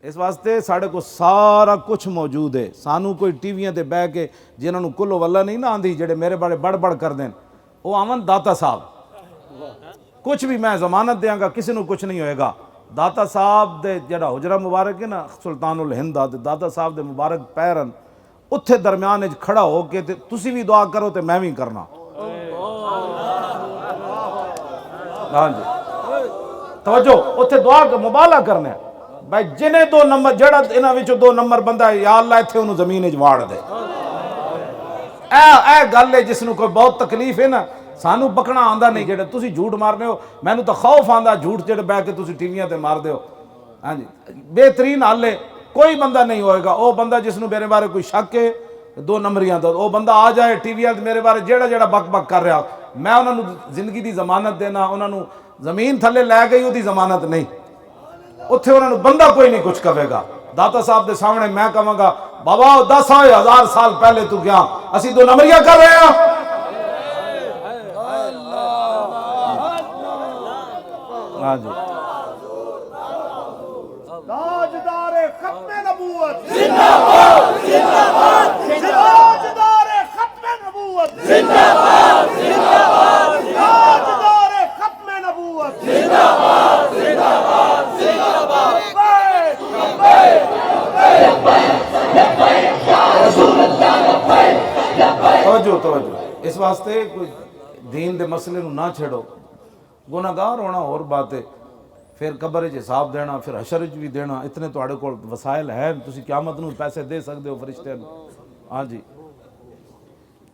اس واسطے ساڑھے کو سارا کچھ موجود ہے. سانو کوئی ٹیویاں تے بہ کے جنہوں کلو واللہ نہیں نہ آندھی جڑے میرے بارے بڑھ بڑھ کر دیں وہ آمن داتا صاحب کچھ بھی میں ضمانت دیاں گا کسی نو کچھ نہیں ہوئے گا. داتا صاحب دے جڑا حجرہ مبارک ہے نا سلطان الہند داتا صاحب دے مبارک پیرن اتھے درمیان کھڑا ہو کے تسی بھی دعا کرو تے میں بھی کرنا. ہاں جی توجہ اتھے دعا مبالغہ کرنا ہے بھائی جنہیں 2 نمبر جڑا انہاں وچوں 2 نمبر بندہ ہے یا اللہ اتھے انہوں زمین وچ واڑ دے. اے گل ہے جس نو کوئی بہت تکلیف ہے نا سانو پکنا آندا نہیں جڑے تسی جھوٹ مارنے ہو مینوں تو خوف آندا جھوٹ جڑے بہ کے تسی ٹیویاں تے مار دیو. ہاں جی بہترین حل ہے کوئی بندہ نہیں ہوئے گا او بندہ جس نو میرے بارے کوئی شک ہے 2 نمبریاں دا او بندہ آ جائے ٹیویاں تے میرے بارے جڑا بک بک کر رہا میں انہاں نو زندگی دی ضمانت دینا انہاں نو زمین تھلے لے گئی او دی ضمانت نہیں اتھے انہوں نے بندہ کوئی نہیں کچھ کہے گا. داتا صاحب دے سامنے میں کہوں گا بابا 10,000 سال پہلے تو گیا اسی 2 نمبریاں کر رہے ہیں. ہاں جی تاجدار ختم نبوت زندہ باد زندہ باد تاجدار ختم نبوت زندہ باد زندہ باد تاجدار ختم نبوت زندہ باد زندہ باد زندہ باد توجہ اس واسطے کوئی دین دے مسئلے نو نہ چھڑو. گناہگار ہونا اور بات ہے پھر قبر وچ حساب دینا پھر حشر وچ بھی دینا اتنے تواڈے کول وسائل ہیں تسی قیامت نو پیسے دے سکدے ہو فرشتے نو. ہاں جی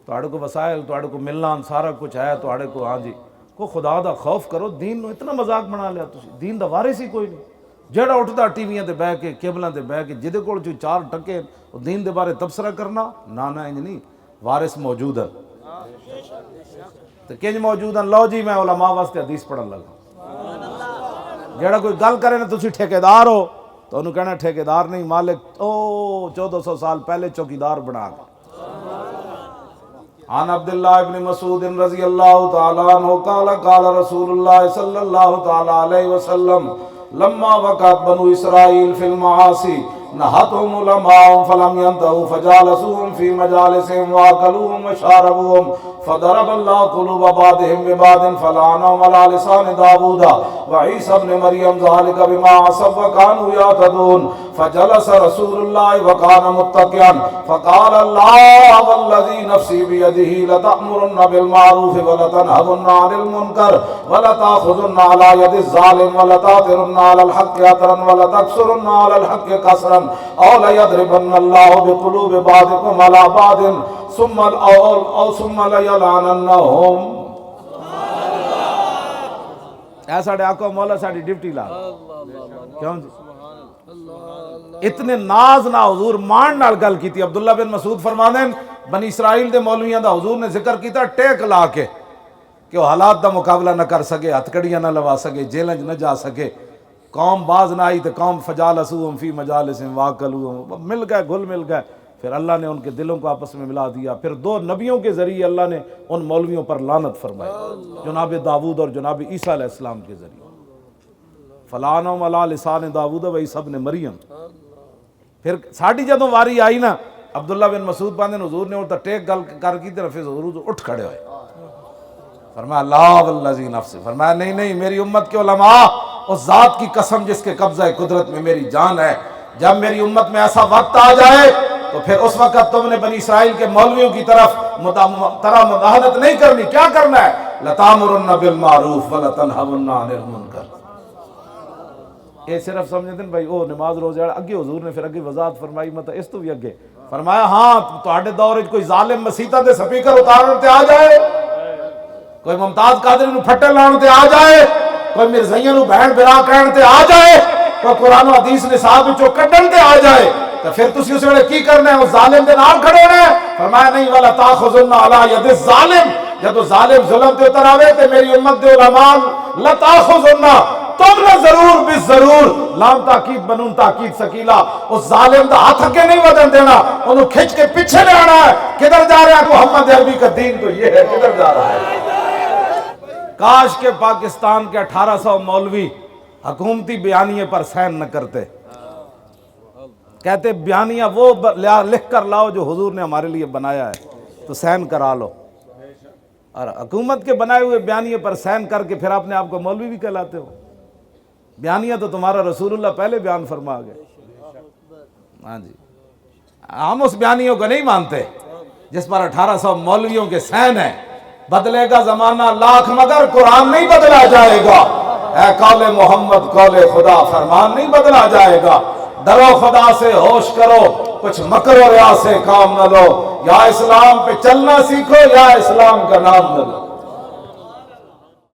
تواڈے کو وسائل تواڈے کو ملنا سارا کچھ ہے تواڈے کو. ہاں جی کو خدا دا خوف کرو دین نو اتنا مذاق بنا لیا تسی دین دا وارث ہی کوئی نہیں. جڑا اٹھدا ٹیویاں تے بہ کے کیبلاں تے بہ کے جدے کول جو 4 ٹکے او دین دے بارے تبصرہ کرنا نہ انج نہیں وارث موجود ہے. تو کنج موجود ہیں لو جی میں علماء واسطے حدیث پڑھن لگا. جڑا کوئی گل کرے نا تسی ٹھیکیدار ہو تو انہوں کہنا ٹھیکیدار نہیں مالک او 1400 سال پہلے چوکیدار بنا گا. عن عبداللہ ابن مسعود رضی اللہ تعالیٰ عنہ قال قال رسول اللہ صلی اللہ تعالیٰ علیہ وسلم لما وقعت بنو اسرائیل فی المعاصی نہتهم علماء فلم ينتهوا فجالسوهم في مجالسهم واكلوهم وشاربوهم فضرب الله قلوب بعضهم ببعض فلعنهم على لسان داوود وعيسى ابن مريم ذلك بما عصوا وكانوا يعتدون فجلس رسول الله وكان متكئا فقال الله والذي نفسي بيده لتأمرن بالمعروف ولتنهون عن المنكر ولتأخذن على يد الظالم ولتأثرن على الحق أثرا ولتكسرن على الحق كسرا أو ليضربن الله بقلوب بعضكم على بعض ثم ليلعننهم. اے ساڑے آقا مولا ساڑی ڈپٹی لا کیوں جی اتنے ناز نہ حضور مان نال گل کیتی. عبداللہ بن مسعود فرماندے بنی اسرائیل دے مولویاں دا حضور نے ذکر کیتا ٹیک لا کے کہ وہ حالات دا مقابلہ نہ کر سکے ہتھکڑیاں نہ لوا سکے جیلنج نہ جا سکے قوم باز نہ آئی تو قوم فجالسوہم فی مجالسہم واکلوہم مل گئے گھل مل گئے. پھر اللہ نے ان کے دلوں کو آپس میں ملا دیا. پھر 2 نبیوں کے ذریعے اللہ نے ان مولویوں پر لعنت فرمائی جناب داؤد اور جناب عیسیٰ علیہ السلام کے ذریعے. فلعنہم علی لسان داؤد و عیسیٰ ابن مریم. پھر ساڑی جدوں واری آئی نا عبداللہ بن مسعود باندے حضور نے ان تا ٹیک گل کر کی طرف حضور اٹھ کھڑے ہوئے فرمایا اللہ والذی نفس فرمایا نہیں میری امت کے علماء اس ذات کی قسم جس کے قبضہ قدرت میں میری جان ہے جب میری امت میں ایسا وقت آ جائے تو پھر اس وقت تم نے بنی اسرائیل کے مولویوں کی طرف مداہنت نہیں کرنی. کیا کرنا ہے لَتَأْمُرُنَّ بِالْمَعْرُوفِ وَلَتَنْهَوْنَ عَنِ الْمُنْكَرِ. یہ صرف سمجھتے ہیں بھائی وہ نماز روزے اگے حضور نے پھر اگے وضاحت فرمائی مطلب اس تو بھی اگے فرمایا ہاں تواڈے دور وچ کوئی ظالم مسیتاں دے سپیکر اتارن تے آ جائے کوئی ممتاز قادری نو پھٹے لاؤن تے آ جائے کوئی مرزائیاں نو بہن برا کہن تے آ جائے کوئی قرآن و حدیث نصاب وچوں کڈن تے آ جائے تو پھر تسی اس ویلے کی کرنا ہے اس ظالم دے نال کھڑے ہونا ہے. فرمایا نہیں ولا تاخذن علی ید الظالم جب ظالم ظلم تے اتر آوے تے میری امت دے علماء لا تاخذن تم نے ضرور بھی ضرور لام تاکید بنون تاکید سکیلا اس ظالم دا ہاتھ اگے نہیں ودن دینا انہوں کھچ کے پیچھے لے آنا ہے. کدھر جا رہا ہے محمد عربی کا دین تو یہ ہے کدھر جا رہا ہے. کاش کے پاکستان کے 1800 مولوی حکومتی بیانیے پر سین نہ کرتے کہتے بیانیہ وہ لکھ کر لاؤ جو حضور نے ہمارے لیے بنایا ہے تو سائن کرا لو، اور حکومت کے بنائے ہوئے بیانیے پر سائن کر کے پھر اپنے آپ کو مولوی بھی کہلاتے ہو۔ بیانیہ تو تمہارا رسول اللہ پہلے بیان فرما گئے۔ ہاں جی، ہم اس بیانیوں کو نہیں مانتے جس پر 1800 مولویوں کے سائن ہیں۔ بدلے گا زمانہ لاکھ مگر قرآن نہیں بدلا جائے گا، اے قول محمد قول خدا فرمان نہیں بدلا جائے گا۔ ڈرو خدا سے ہوش کرو، کچھ مکر و ریا سے کام نہ لو، یا اسلام پہ چلنا سیکھو یا اسلام کا نام نہ لو۔